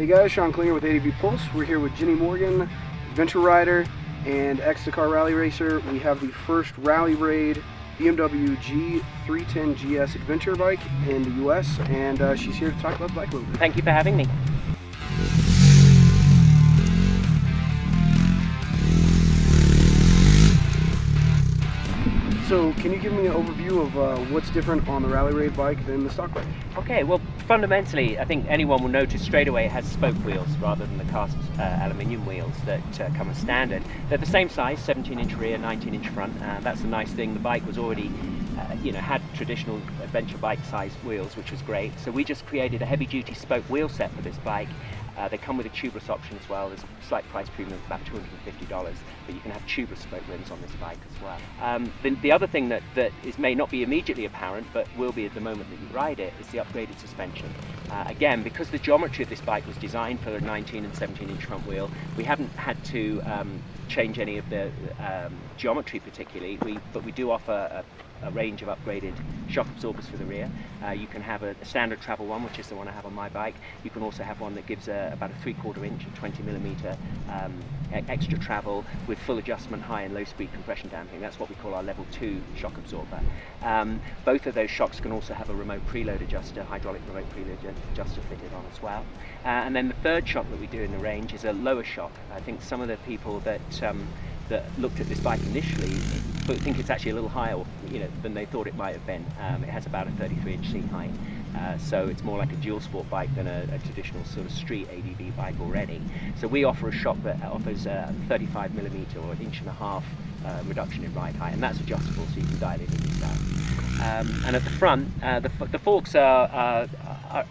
Hey guys, Sean Klinger with ADV Pulse. We're here with Jenny Morgan, adventure rider and ex-Dakar rally racer. We have the first rally raid BMW G310GS adventure bike in the US, and she's here to talk about the bike a little bit. Thank you for having me. So can you give me an overview of what's different on the rally raid bike than the stock bike? Okay, well fundamentally I think anyone will notice straight away it has spoke wheels rather than the cast aluminium wheels that come as standard. They're the same size, 17-inch rear, 19-inch front. That's a nice thing. The bike was already had traditional adventure bike size wheels, which was great. So we just created a heavy duty spoke wheel set for this bike. They come with a tubeless option as well. There's a slight price premium of about $250, but you can have tubeless spoke rims on this bike as well. The other thing that may not be immediately apparent, but will be at the moment that you ride it, is the upgraded suspension. Again, because the geometry of this bike was designed for a 19 and 17-inch front wheel, we haven't had to change any of the geometry particularly, but we do offer a range of upgraded shock absorbers for the rear. You can have a standard travel one, which is the one I have on my bike. You can also have one that gives about a 3/4 inch and 20mm extra travel with full adjustment high and low speed compression damping. That's what we call our level 2 shock absorber. Both of those shocks can also have a remote preload adjuster, hydraulic remote preload adjuster fitted on as well. And then the third shock that we do in the range is a lower shock. I think some of the people that looked at this bike initially think it's actually a little higher than they thought it might have been. It has about a 33-inch seat height, so it's more like a dual sport bike than a traditional sort of street ADV bike already. So we offer a shock that offers a 35mm or 1.5 inch reduction in ride height, and that's adjustable, so you can dial it in yourself. And at the front, the forks are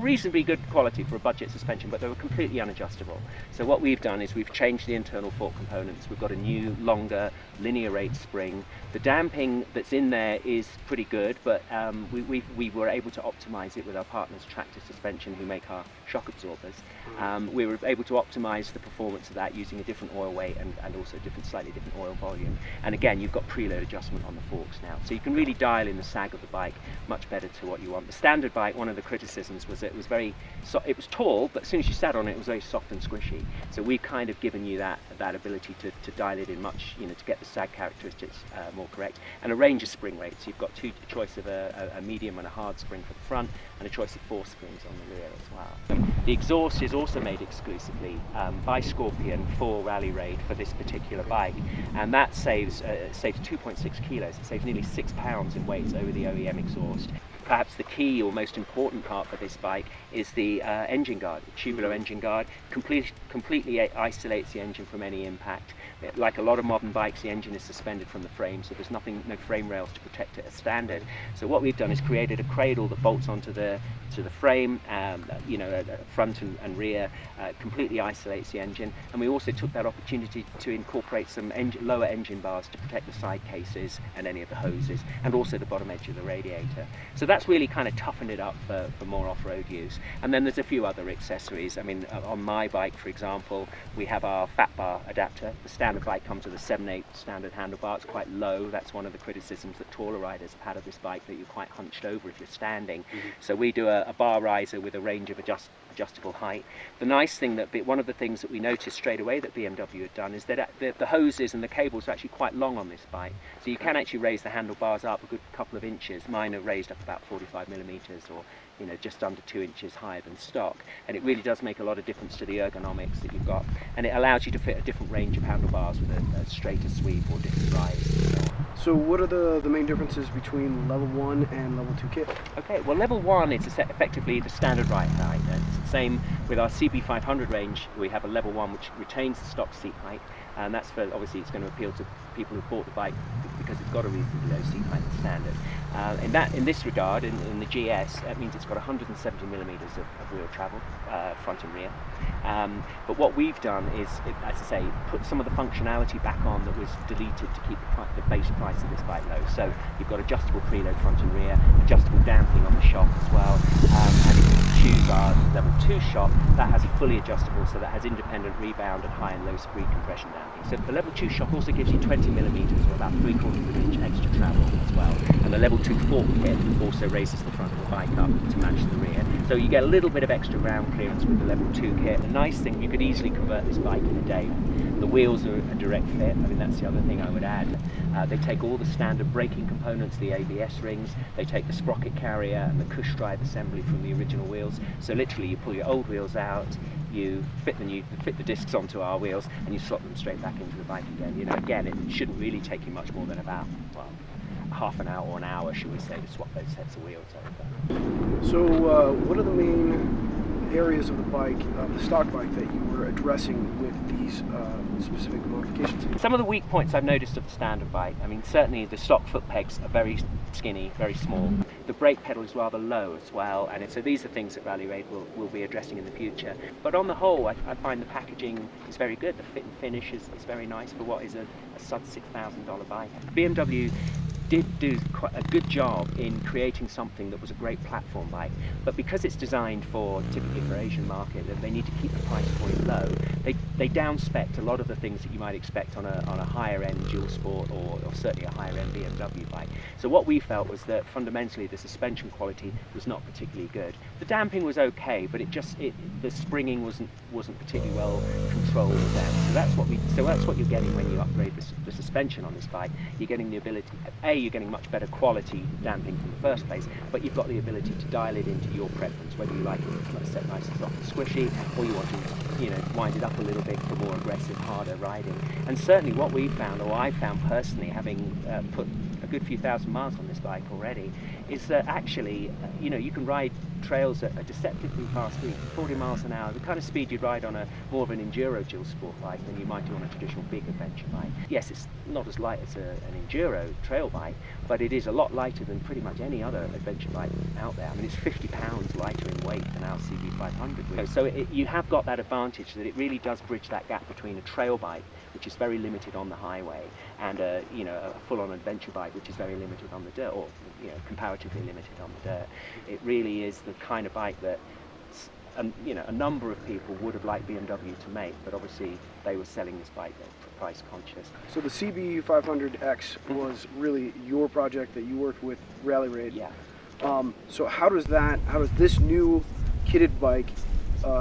reasonably good quality for a budget suspension, but they were completely unadjustable. So what we've done is we've changed the internal fork components. We've got a new, longer, linear rate spring. The damping that's in there is pretty good, but we were able to optimize it with our partners Tractor Suspension, who make our shock absorbers. We were able to optimize the performance of that using a different oil weight and also slightly different oil volume. And again, you've got preload adjustment on the forks now, so you can really dial in the sag of the bike much better to what you want. The standard bike, one of the criticisms was it was it was tall, but as soon as you sat on it, it was very soft and squishy. So we've kind of given you that ability to dial it in much, to get the sag characteristics more correct, and a range of spring rates. You've got a choice of a medium and a hard spring for the front, and a choice of 4 springs on the rear as well. The exhaust is also made exclusively by Scorpion for Rally Raid for this particular bike, and that saves 2.6 kilos. It saves nearly 6 pounds in weight over the OEM exhaust. Perhaps the key or most important part for this bike is the engine guard. The tubular engine guard completely isolates the engine from any impact. Like a lot of modern bikes, the engine is suspended from the frame, so there's no frame rails to protect it as standard. So what we've done is created a cradle that bolts onto the frame, front and rear, completely isolates the engine. And we also took that opportunity to incorporate some lower engine bars to protect the side cases and any of the hoses, and also the bottom edge of the radiator. So that's really kind of toughened it up for more off-road use. And then there's a few other accessories. I mean, on my bike, for example, we have our fat bar adapter. The standard bike comes with a 7/8 standard handlebar. It's quite low. That's one of the criticisms that taller riders have had of this bike, that you're quite hunched over if you're standing. So we do a bar riser with a range of adjustable height. The nice thing one of the things that we noticed straight away that BMW had done is that the hoses and the cables are actually quite long on this bike. So you can actually raise the handlebars up a good couple of inches. Mine are raised up about 45mm, or just under 2 inches higher than stock, and it really does make a lot of difference to the ergonomics that you've got, and it allows you to fit a different range of handlebars with a straighter sweep or different rise. So what are the main differences between level 1 and level 2 kit? Okay, well, level 1 is effectively the standard ride height. It's the same with our CB500 range. We have a level 1 which retains the stock seat height, and that's for, obviously it's going to appeal to people who bought the bike because it's got a reasonably low seat height standard. In this regard, in the GS, that means it's got 170mm of wheel travel, front and rear. But what we've done is, as I say, put some of the functionality back on that was deleted to keep the base price of this bike low. So you've got adjustable preload front and rear, adjustable damping on the shock as well, and if you choose our level 2 shock, that has fully adjustable, so that has independent rebound and high and low speed compression damping. So the level 2 shock also gives you 20mm or about 3/4 inch extra travel as well. And the level 2 fork kit also raises the front of the bike up to match the rear. So you get a little bit of extra ground clearance with the level 2 kit, nice thing, you could easily convert this bike in a day. The wheels are a direct fit. I mean, that's the other thing I would add. They take all the standard braking components, the ABS rings, they take the sprocket carrier and the cush drive assembly from the original wheels. So literally you pull your old wheels out, you fit the discs onto our wheels, and you slot them straight back into the bike again. You know, again, it shouldn't really take you much more than about, well, half an hour or an hour, should we say, to swap those sets of wheels over. So what are the main areas of the bike, the stock bike, that you were addressing with these specific modifications? Some of the weak points I've noticed of the standard bike, I mean, certainly the stock foot pegs are very skinny, very small. The brake pedal is rather low as well, and so these are things that Rally Raid will be addressing in the future. But on the whole, I find the packaging is very good. The fit and finish is very nice for what is a sub $6,000 bike. BMW did do quite a good job in creating something that was a great platform bike, but because it's designed typically for Asian market, and they need to keep the price point low, they down-spec'd a lot of the things that you might expect on a higher end dual sport or certainly a higher end BMW bike. So what we felt was that fundamentally the suspension quality was not particularly good. The damping was okay, but the springing wasn't particularly well controlled then. So that's what you're getting when you upgrade the suspension on this bike. You're getting the ability, you're getting much better quality damping from the first place, but you've got the ability to dial it into your preference, whether you like it set nice and soft and squishy, or you want to, wind it up a little bit for more aggressive, harder riding. And certainly what we found, or I found personally, having put a good few thousand miles on this bike already, is that actually, you can ride trails at a deceptively fast speed, 40 miles an hour, the kind of speed you'd ride on more of an enduro dual sport bike than you might do on a traditional big adventure bike. Yes, it's not as light as an enduro trail bike, but it is a lot lighter than pretty much any other adventure bike out there. I mean, it's 50 pounds lighter in weight than our CB500. So you have got that advantage that it really does bridge that gap between a trail bike, which is very limited on the highway, and a full-on adventure bike, which is very limited on the dirt, or comparatively limited on the dirt. It really is the kind of bike that a number of people would have liked BMW to make, but obviously they were selling this bike at price conscious. So the CB500X was really your project that you worked with Rally Raid. Yeah. So how does this new kitted bike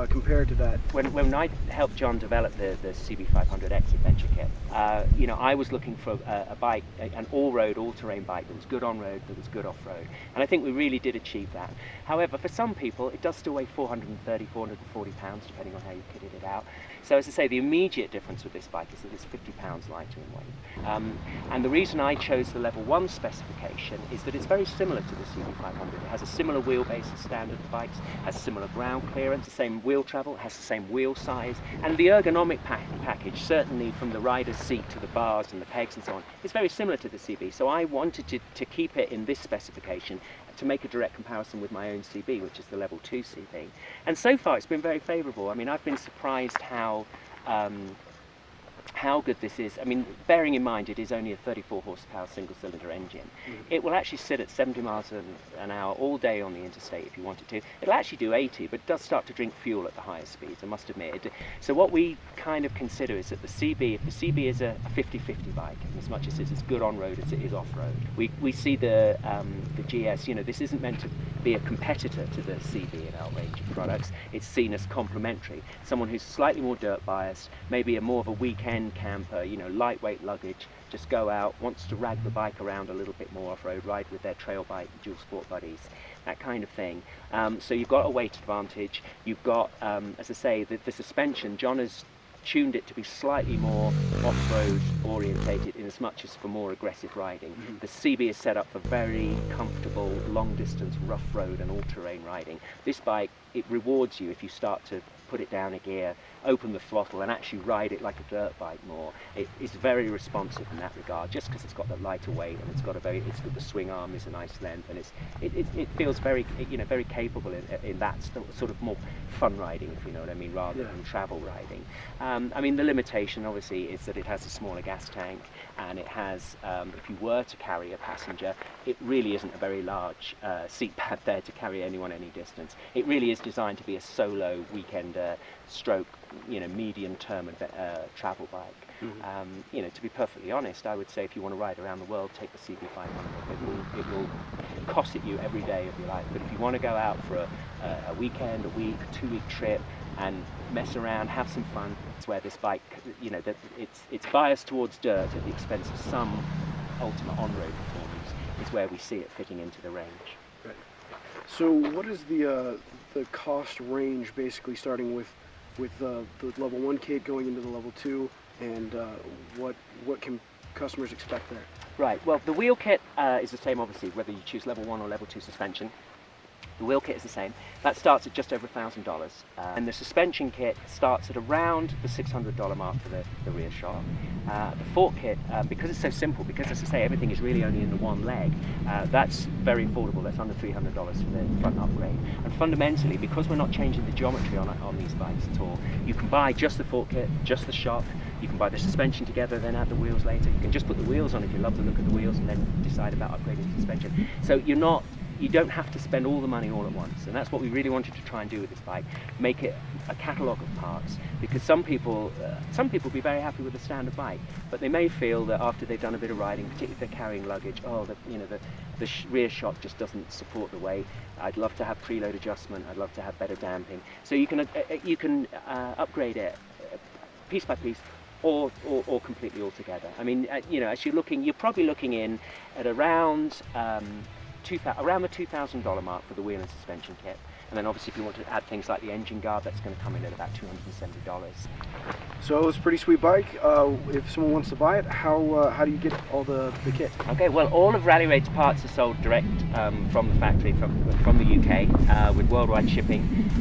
compare to that? When I helped John develop the CB500X adventure kit, I was looking for a bike, an all-road, all-terrain bike that was good on-road, that was good off-road, and I think we really did achieve that. However, for some people, it does still weigh 430, 440 pounds, depending on how you kitted it out. So as I say, the immediate difference with this bike is that it's 50 pounds lighter in weight. And the reason I chose the level 1 specification is that it's very similar to the CB500. It has a similar wheelbase as standard bikes, has similar ground clearance, the same wheel travel, has the same wheel size, and the ergonomic package, certainly from the rider's seat to the bars and the pegs and so on, is very similar to the CB. So I wanted to keep it in this specification to make a direct comparison with my own CB, which is the level 2 CB. And so far it's been very favourable. I mean, I've been surprised how good this is. I mean, bearing in mind it is only a 34 horsepower single cylinder engine. It will actually sit at 70 miles an hour all day on the interstate if you wanted to. It'll actually do 80, but it does start to drink fuel at the higher speeds, I must admit. So what we kind of consider is that if the CB is a 50-50 bike, as much as it's as good on-road as it is off-road, we see the GS, this isn't meant to be a competitor to the CB in our range of products. It's seen as complementary. Someone who's slightly more dirt biased, maybe more of a weekend camper, lightweight luggage, just go out, wants to rag the bike around a little bit more off-road, ride with their trail bike, dual sport buddies, that kind of thing. So you've got a weight advantage. You've got, as I say, the suspension. John has tuned it to be slightly more off-road orientated in as much as for more aggressive riding. The CB is set up for very comfortable long distance rough road and all-terrain riding. This bike, it rewards you if you start to put it down a gear, open the throttle and actually ride it like a dirt bike more. It is very responsive in that regard, just because it's got that lighter weight and it's got the swing arm is a nice length, and it feels very very capable in that sort of more fun riding, if you know what I mean, rather than travel riding. I mean, the limitation obviously is that it has a smaller gas tank, and it has, if you were to carry a passenger, it really isn't a very large seat pad there to carry anyone any distance. It really is designed to be a solo weekend stroke, medium term travel bike. To be perfectly honest, I would say if you want to ride around the world, take the CB500. It will cost you every day of your life. But if you want to go out for a weekend, a week, 2-week trip, and mess around, have some fun. It's where this bike, you know, that it's biased towards dirt at the expense of some ultimate on-road performance. Is where we see it fitting into the range. Right. So what is the cost range, basically starting with the level 1 kit going into the level 2, and what can customers expect there? Right, well the wheel kit is the same obviously whether you choose level 1 or level 2 suspension. The wheel kit is the same. That starts at just over $1,000, and the suspension kit starts at around the $600 mark for the rear shock. The fork kit, because it's so simple, because as I say everything is really only in the one leg, that's very affordable. That's under $300 for the front upgrade. And fundamentally, because we're not changing the geometry on these bikes at all, you can buy just the fork kit, just the shock. You can buy the suspension together, then add the wheels later. You can just put the wheels on if you love the look of the wheels, and then decide about upgrading the suspension. So you don't have to spend all the money all at once, and that's what we really wanted to try and do with this bike. Make it a catalogue of parts, because some people will be very happy with the standard bike, but they may feel that after they've done a bit of riding, particularly if they're carrying luggage, the rear shock just doesn't support the weight. I'd love to have preload adjustment. I'd love to have better damping. So you can upgrade it piece by piece, or completely altogether. I mean, as you're probably looking in at around the $2,000 mark for the wheel and suspension kit. And then obviously if you want to add things like the engine guard, that's going to come in at about $270. So it's a pretty sweet bike. If someone wants to buy it, how do you get all the kit? Okay, well all of Rally Raid's parts are sold direct from the factory, from the UK, with worldwide shipping.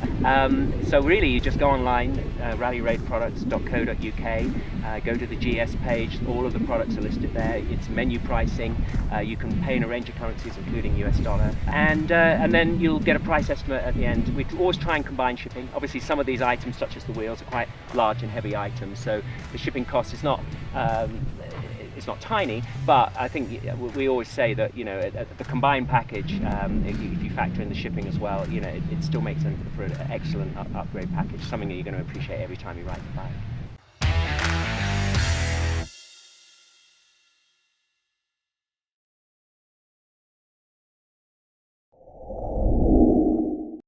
So really you just go online, rallyraidproducts.co.uk, go to the GS page, all of the products are listed there. It's menu pricing, you can pay in a range of currencies including US dollar, and then you'll get a price estimate at the end. We always try and combine shipping. Obviously some of these items such as the wheels are quite large and heavy items, so the shipping cost is not tiny, but I think we always say that the combined package, if you factor in the shipping as well, it still makes for an excellent upgrade package, something that you're going to appreciate every time you ride the bike.